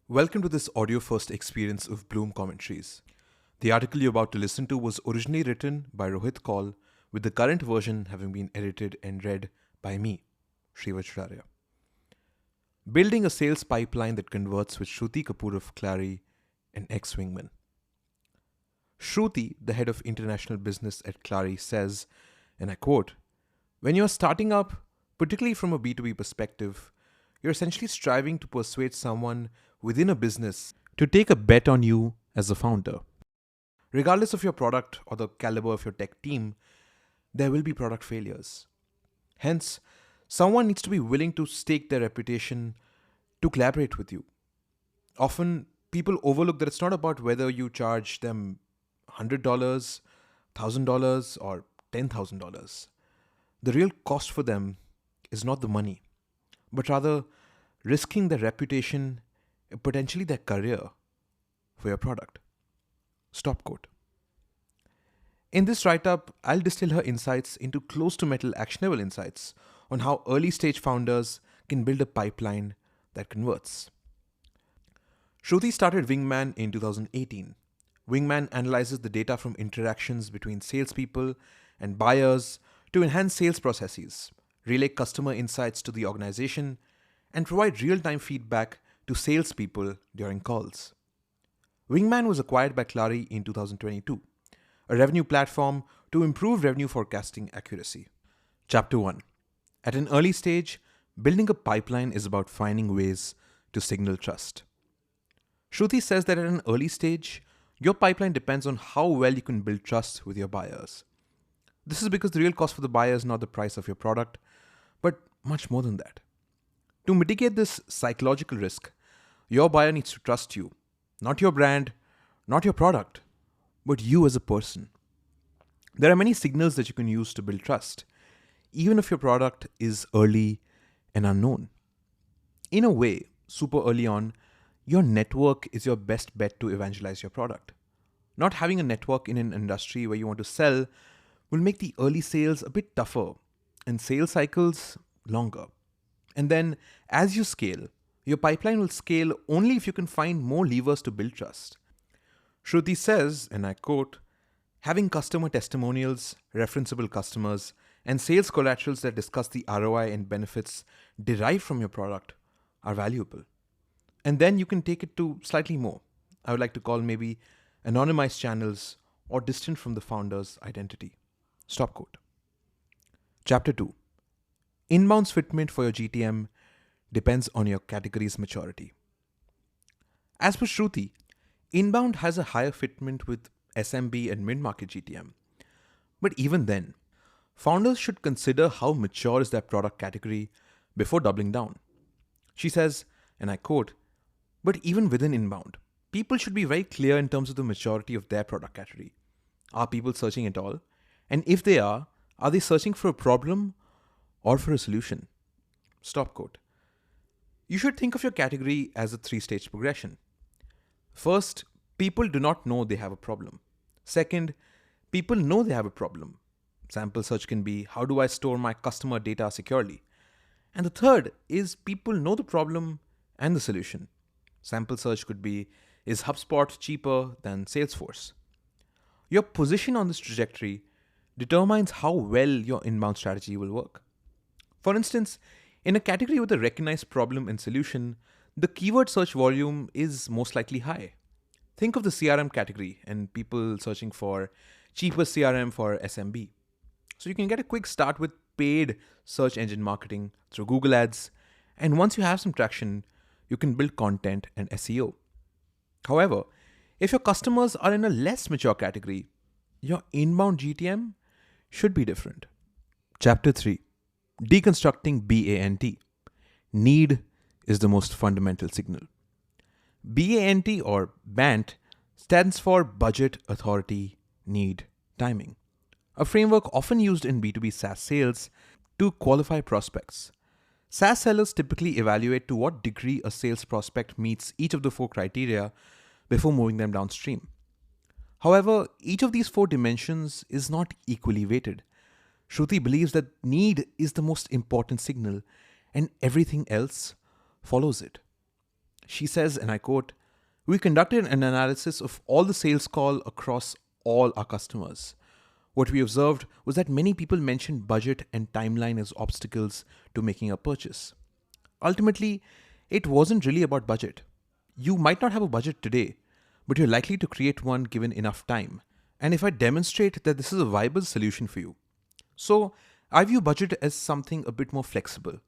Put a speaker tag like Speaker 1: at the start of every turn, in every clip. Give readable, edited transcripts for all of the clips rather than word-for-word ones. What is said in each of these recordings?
Speaker 1: Welcome to this audio first experience of Blume commentaries. The article you're about to listen to was originally written by Rohit Kaul, with the current version having been edited and read by me, Shruti. Building a sales pipeline that converts with Shruti Kapoor of Clari and Ex-Wingman. Shruti, the head of international business at Clari, says, and I quote, "When you're starting up, particularly from a B2B perspective, you're essentially striving to persuade someone within a business to take a bet on you as a founder. Regardless of your product or the caliber of your tech team, there will be product failures. Hence, someone needs to be willing to stake their reputation to collaborate with you. Often, people overlook that it's not about whether you charge them $100, $1,000, or $10,000. The real cost for them is not the money, but rather risking their reputation, potentially their career, for your product." Stop quote. In this write-up, I'll distill her insights into close-to-metal actionable insights on how early-stage founders can build a pipeline that converts. Shruti started Wingman in 2018. Wingman analyzes the data from interactions between salespeople and buyers to enhance sales processes, relay customer insights to the organization, and provide real-time feedback to salespeople during calls. Wingman was acquired by Clari in 2022, a revenue platform to improve revenue forecasting accuracy. Chapter 1. At an early stage, building a pipeline is about finding ways to signal trust. Shruti says that at an early stage, your pipeline depends on how well you can build trust with your buyers. This is because the real cost for the buyer is not the price of your product, but much more than that. To mitigate this psychological risk, your buyer needs to trust you, not your brand, not your product, but you as a person. There are many signals that you can use to build trust, even if your product is early and unknown. In a way, super early on, your network is your best bet to evangelize your product. Not having a network in an industry where you want to sell will make the early sales a bit tougher and sales cycles longer. And then, as you scale, your pipeline will scale only if you can find more levers to build trust. Shruti says, and I quote, "Having customer testimonials, referenceable customers, and sales collaterals that discuss the ROI and benefits derived from your product are valuable." And then you can take it to slightly more. I would like to call maybe anonymized channels or distant from the founder's identity. Stop quote. Chapter 2. Inbound's fitment for your GTM depends on your category's maturity. As per Shruti, inbound has a higher fitment with SMB and mid-market GTM. But even then, founders should consider how mature is their product category before doubling down. She says, and I quote, "But even within inbound, people should be very clear in terms of the maturity of their product category. Are people searching at all? And if they are they searching for a problem or for a solution?" Stop quote. You should think of your category as a 3-stage progression. First, people do not know they have a problem. Second, people know they have a problem. Sample search can be, how do I store my customer data securely? And the third is, people know the problem and the solution. Sample search could be, is HubSpot cheaper than Salesforce? Your position on this trajectory determines how well your inbound strategy will work. For instance, in a category with a recognized problem and solution, the keyword search volume is most likely high. Think of the CRM category and people searching for cheapest CRM for SMB. So you can get a quick start with paid search engine marketing through Google Ads, and once you have some traction, you can build content and SEO. However, if your customers are in a less mature category, your inbound GTM should be different. Chapter 3. Deconstructing BANT. Need is the most fundamental signal. BANT or BANT stands for Budget, Authority, Need, Timing, a framework often used in B2B SaaS sales to qualify prospects. SaaS sellers typically evaluate to what degree a sales prospect meets each of the 4 criteria before moving them downstream. However, each of these 4 dimensions is not equally weighted. Shruti believes that need is the most important signal and everything else follows it. She says, and I quote, "We conducted an analysis of all the sales call across all our customers. What we observed was that many people mentioned budget and timeline as obstacles to making a purchase. Ultimately, it wasn't really about budget. You might not have a budget today, but you're likely to create one given enough time. And if I demonstrate that this is a viable solution for you. So, I view budget as something a bit more flexible.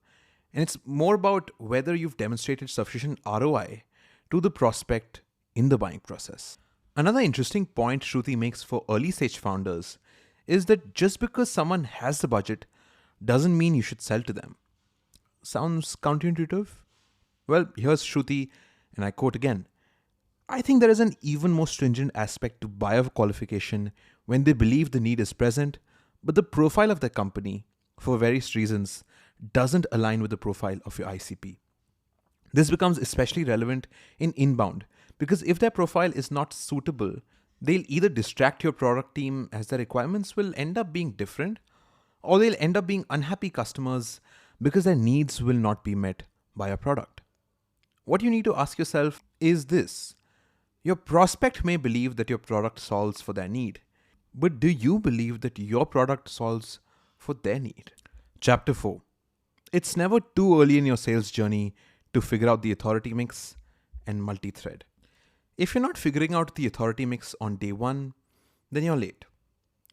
Speaker 1: And it's more about whether you've demonstrated sufficient ROI to the prospect in the buying process." Another interesting point Shruti makes for early stage founders is that just because someone has the budget doesn't mean you should sell to them. Sounds counterintuitive? Well, here's Shruti, and I quote again: "I think there is an even more stringent aspect to buyer qualification when they believe the need is present, but the profile of the company, for various reasons, doesn't align with the profile of your ICP. This becomes especially relevant in inbound because if their profile is not suitable, they'll either distract your product team as their requirements will end up being different, or they'll end up being unhappy customers because their needs will not be met by your product. What you need to ask yourself is this: your prospect may believe that your product solves for their need, but do you believe that your product solves for their need?" Chapter 4. It's never too early in your sales journey to figure out the authority mix and multi-thread. If you're not figuring out the authority mix on day one, then you're late.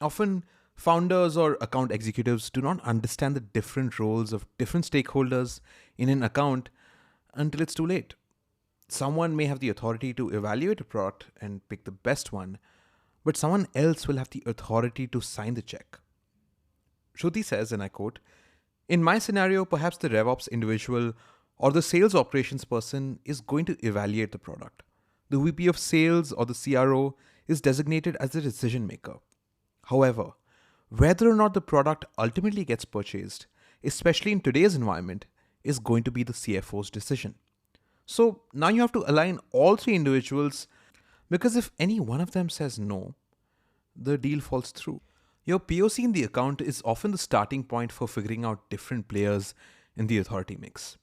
Speaker 1: Often, founders or account executives do not understand the different roles of different stakeholders in an account until it's too late. Someone may have the authority to evaluate a product and pick the best one, but someone else will have the authority to sign the check. Shruti says, and I quote, "In my scenario, perhaps the RevOps individual or the sales operations person is going to evaluate the product. The VP of sales or the CRO is designated as the decision maker. However, whether or not the product ultimately gets purchased, especially in today's environment, is going to be the CFO's decision. So now you have to align all three individuals because if any one of them says no, the deal falls through." Your POC in the account is often the starting point for figuring out different players in the authority mix.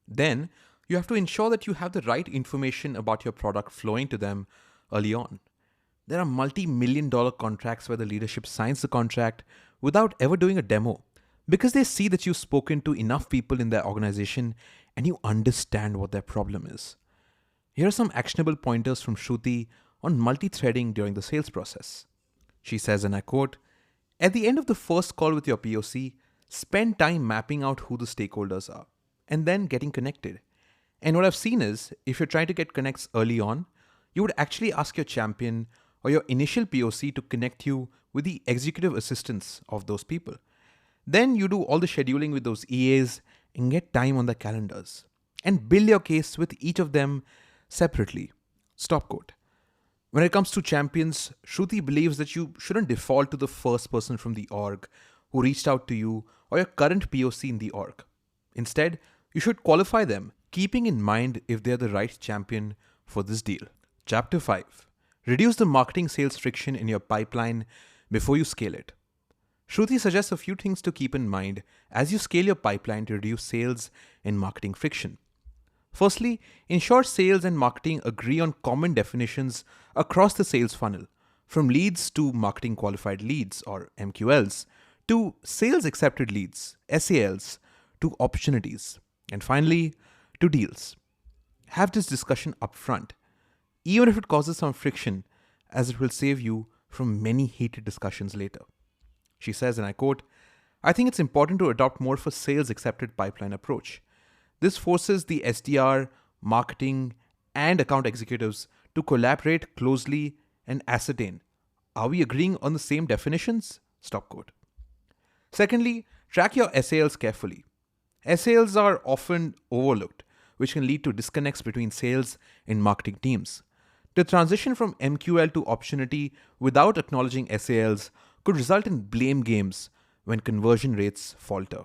Speaker 1: Then, you have to ensure that you have the right information about your product flowing to them early on. There are multi-million-dollar contracts where the leadership signs the contract without ever doing a demo because they see that you've spoken to enough people in their organization and you understand what their problem is. Here are some actionable pointers from Shruti on multi-threading during the sales process. She says, and I quote, "At the end of the first call with your POC, spend time mapping out who the stakeholders are and then getting connected. And what I've seen is, if you're trying to get connects early on, you would actually ask your champion or your initial POC to connect you with the executive assistants of those people. Then you do all the scheduling with those EAs and get time on their calendars. And build your case with each of them separately." Stop quote. When it comes to champions, Shruti believes that you shouldn't default to the first person from the org who reached out to you or your current POC in the org. Instead, you should qualify them, keeping in mind if they're the right champion for this deal. Chapter 5. Reduce the marketing sales friction in your pipeline before you scale it. Shruti suggests a few things to keep in mind as you scale your pipeline to reduce sales and marketing friction. Firstly, ensure sales and marketing agree on common definitions across the sales funnel, from leads to marketing qualified leads or MQLs, to sales accepted leads, SALs, to opportunities, and finally, to deals. Have this discussion upfront, even if it causes some friction, as it will save you from many heated discussions later. She says, and I quote, "I think it's important to adopt more of a sales accepted pipeline approach. This forces the SDR, marketing, and account executives to collaborate closely and ascertain, are we agreeing on the same definitions?" Stop quote. Secondly, track your SALs carefully. SALs are often overlooked, which can lead to disconnects between sales and marketing teams. The transition from MQL to opportunity without acknowledging SALs could result in blame games when conversion rates falter.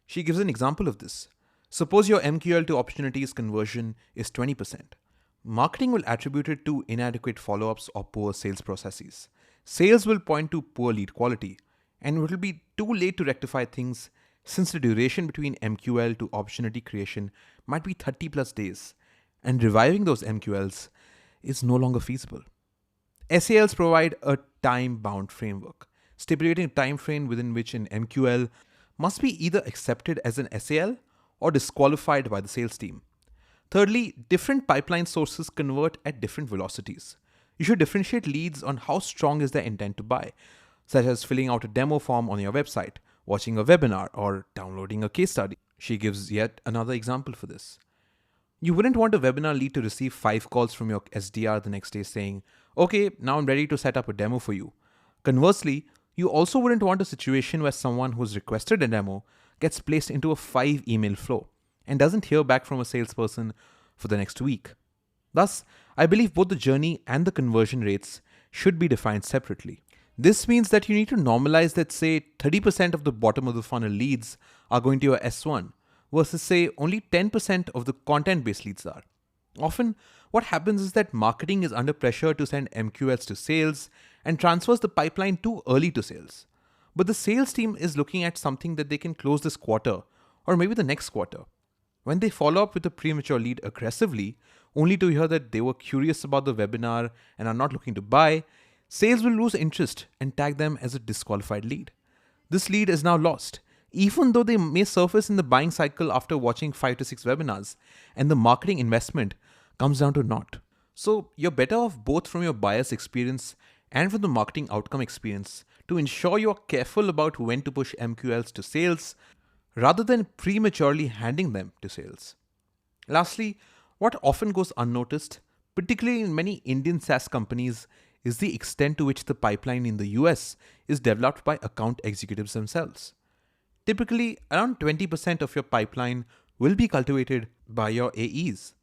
Speaker 1: She gives an example of this. Suppose your MQL to opportunities conversion is 20%. Marketing will attribute it to inadequate follow-ups or poor sales processes. Sales will point to poor lead quality, and it will be too late to rectify things since the duration between MQL to opportunity creation might be 30 plus days, and reviving those MQLs is no longer feasible. SALs provide a time-bound framework, stipulating a time frame within which an MQL must be either accepted as an SAL or disqualified by the sales team. Thirdly, different pipeline sources convert at different velocities. You should differentiate leads on how strong is their intent to buy, such as filling out a demo form on your website, watching a webinar, or downloading a case study. She gives yet another example for this. You wouldn't want a webinar lead to receive 5 calls from your SDR the next day saying, "Okay, now I'm ready to set up a demo for you." Conversely, you also wouldn't want a situation where someone who's requested a demo gets placed into a 5 email flow and doesn't hear back from a salesperson for the next week. Thus, I believe both the journey and the conversion rates should be defined separately. This means that you need to normalize that, say, 30% of the bottom of the funnel leads are going to your S1 versus, say, only 10% of the content-based leads are. Often, what happens is that marketing is under pressure to send MQLs to sales and transfers the pipeline too early to sales. But the sales team is looking at something that they can close this quarter or maybe the next quarter. When they follow up with a premature lead aggressively, only to hear that they were curious about the webinar and are not looking to buy, sales will lose interest and tag them as a disqualified lead. This lead is now lost, even though they may surface in the buying cycle after watching 5 to 6 webinars, and the marketing investment comes down to naught. So you're better off both from your buyer's experience and from the marketing outcome experience to ensure you're careful about when to push MQLs to sales rather than prematurely handing them to sales. Lastly, what often goes unnoticed, particularly in many Indian SaaS companies, is the extent to which the pipeline in the US is developed by account executives themselves. Typically, around 20% of your pipeline will be cultivated by your AEs.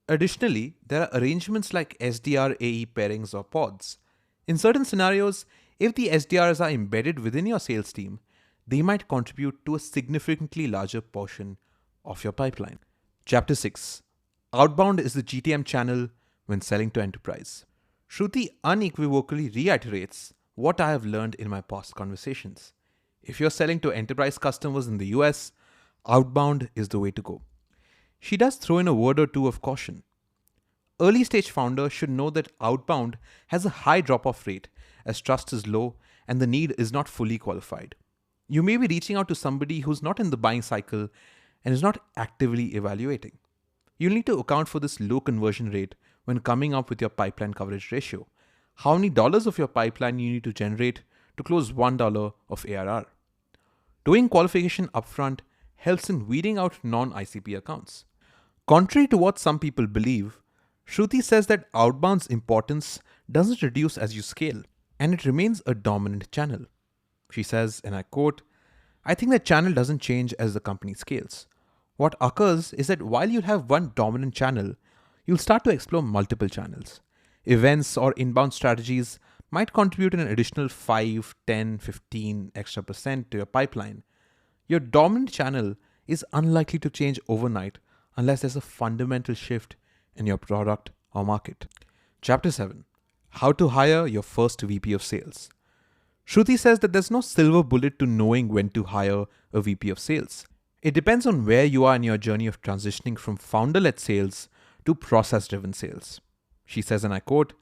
Speaker 1: Additionally, there are arrangements like SDR AE pairings or pods. In certain scenarios, if the SDRs are embedded within your sales team, they might contribute to a significantly larger portion of your pipeline. Chapter 6. Outbound is the GTM channel when selling to enterprise. Shruti unequivocally reiterates what I have learned in my past conversations. If you're selling to enterprise customers in the US, outbound is the way to go. She does throw in a word or two of caution. Early stage founders should know that outbound has a high drop-off rate as trust is low and the need is not fully qualified. You may be reaching out to somebody who's not in the buying cycle and is not actively evaluating. You'll need to account for this low conversion rate when coming up with your pipeline coverage ratio. How many dollars of your pipeline you need to generate to close $1 of ARR. Doing qualification upfront helps in weeding out non-ICP accounts. Contrary to what some people believe, Shruti says that outbound's importance doesn't reduce as you scale, and it remains a dominant channel. She says, and I quote, "I think the channel doesn't change as the company scales. What occurs is that while you have one dominant channel, you'll start to explore multiple channels. Events or inbound strategies might contribute an additional 5, 10, 15 extra percent to your pipeline. Your dominant channel is unlikely to change overnight unless there's a fundamental shift in your product or market." Chapter 7. How to hire your first VP of sales. Shruti says that there's no silver bullet to knowing when to hire a VP of sales. It depends on where you are in your journey of transitioning from founder-led sales to process-driven sales. She says, and I quote,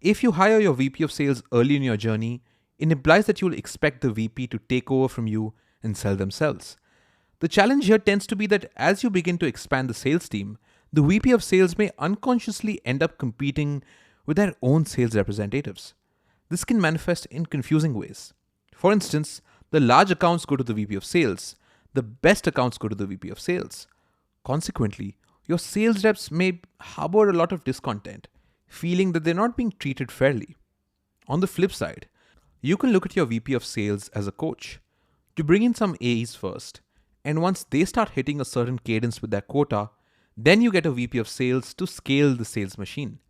Speaker 1: "If you hire your VP of sales early in your journey, it implies that you will expect the VP to take over from you and sell themselves. The challenge here tends to be that as you begin to expand the sales team, the VP of sales may unconsciously end up competing with their own sales representatives. This can manifest in confusing ways. For instance, the large accounts go to the VP of sales, the best accounts go to the VP of sales. Consequently, your sales reps may harbor a lot of discontent, feeling that they're not being treated fairly. On the flip side, you can look at your VP of sales as a coach. To bring in some AEs first, and once they start hitting a certain cadence with their quota, then you get a VP of sales to scale the sales machine.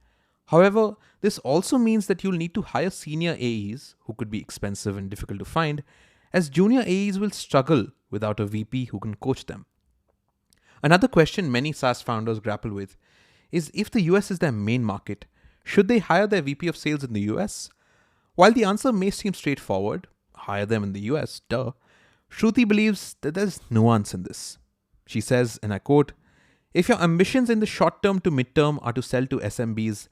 Speaker 1: However, this also means that you'll need to hire senior AEs, who could be expensive and difficult to find, as junior AEs will struggle without a VP who can coach them. Another question many SaaS founders grapple with is, if the US is their main market, should they hire their VP of sales in the US? While the answer may seem straightforward, hire them in the US, duh, Shruti believes that there's nuance in this. She says, and I quote, If your ambitions in the short term to mid term are to sell to SMBs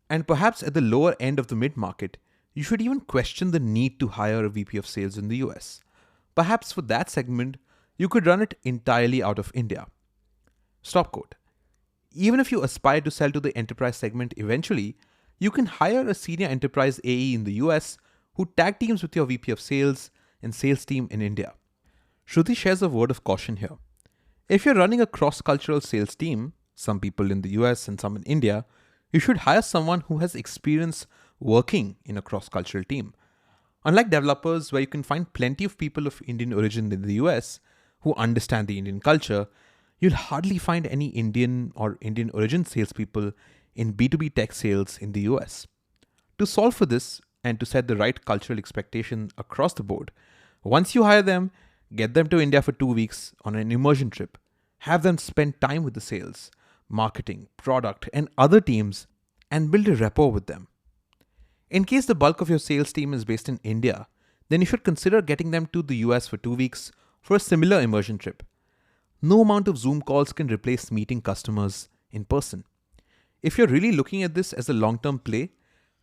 Speaker 1: and perhaps at the lower end of the mid market, you should even question the need to hire a VP of sales in the US. Perhaps for that segment, you could run it entirely out of India. Stop quote. Even if you aspire to sell to the enterprise segment eventually, you can hire a senior enterprise AE in the US who tag teams with your VP of sales and sales team in India. Shruti shares a word of caution here. If you're running a cross-cultural sales team, some people in the US and some in India, you should hire someone who has experience working in a cross-cultural team. Unlike developers, where you can find plenty of people of Indian origin in the US who understand the Indian culture, you'll hardly find any Indian or Indian origin salespeople in B2B tech sales in the US. To solve for this and to set the right cultural expectation across the board, once you hire them, get them to India for 2 weeks on an immersion trip. Have them spend time with the sales, marketing, product, and other teams and build a rapport with them. In case the bulk of your sales team is based in India, then you should consider getting them to the US for 2 weeks for a similar immersion trip. No amount of Zoom calls can replace meeting customers in person. If you're really looking at this as a long-term play,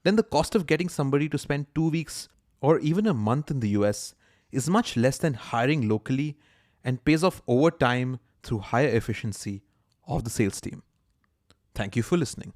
Speaker 1: then the cost of getting somebody to spend 2 weeks or even a month in the US is much less than hiring locally and pays off over time through higher efficiency of the sales team. Thank you for listening.